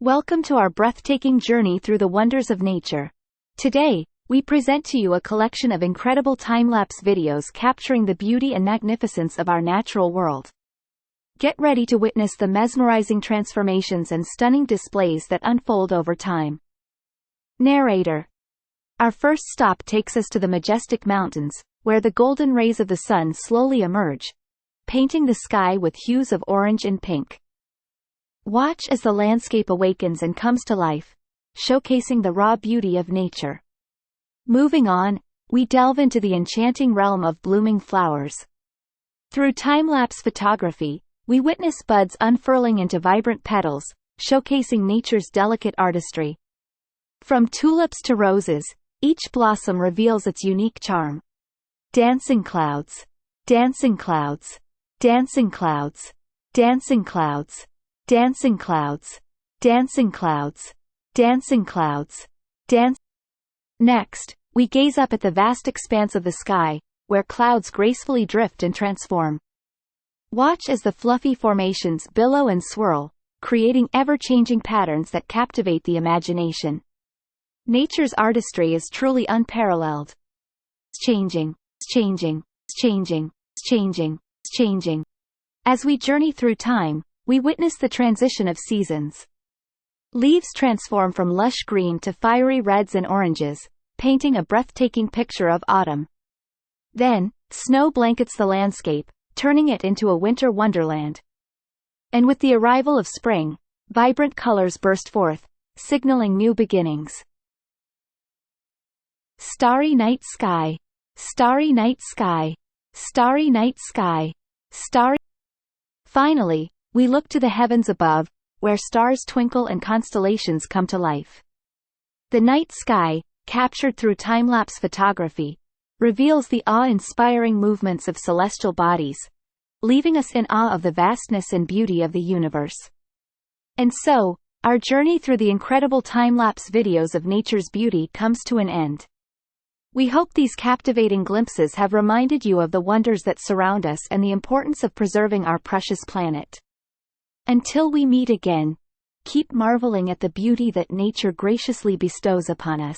Welcome to our breathtaking journey through the wonders of nature. Today, we present to you a collection of incredible time-lapse videos capturing the beauty and magnificence of our natural world. Get ready to witness the mesmerizing transformations and stunning displays that unfold over time. Narrator. Our first stop takes us to the majestic mountains, where the golden rays of the sun slowly emerge, painting the sky with hues of orange and pink. Watch as the landscape awakens and comes to life, showcasing the raw beauty of nature. Moving on, we delve into the enchanting realm of blooming flowers. Through time-lapse photography, we witness buds unfurling into vibrant petals, showcasing nature's delicate artistry. From tulips to roses, each blossom reveals its unique charm. Dancing clouds, dancing clouds, dancing clouds, dancing clouds, dancing clouds, dancing clouds, dancing clouds, dance. Next, we gaze up at the vast expanse of the sky, where clouds gracefully drift and transform. Watch as the fluffy formations billow and swirl, creating ever-changing patterns that captivate the imagination. Nature's artistry is truly unparalleled. Changing, changing, changing, changing, changing. As we journey through time, we witness the transition of seasons. Leaves transform from lush green to fiery reds and oranges, painting a breathtaking picture of autumn. Then, snow blankets the landscape, turning it into a winter wonderland. And with the arrival of spring, vibrant colors burst forth, signaling new beginnings. Starry night sky, starry night sky, starry night sky, starry. Finally, we look to the heavens above, where stars twinkle and constellations come to life. The night sky, captured through time-lapse photography, reveals the awe-inspiring movements of celestial bodies, leaving us in awe of the vastness and beauty of the universe. And so, our journey through the incredible time-lapse videos of nature's beauty comes to an end. We hope these captivating glimpses have reminded you of the wonders that surround us and the importance of preserving our precious planet. Until we meet again, keep marveling at the beauty that nature graciously bestows upon us.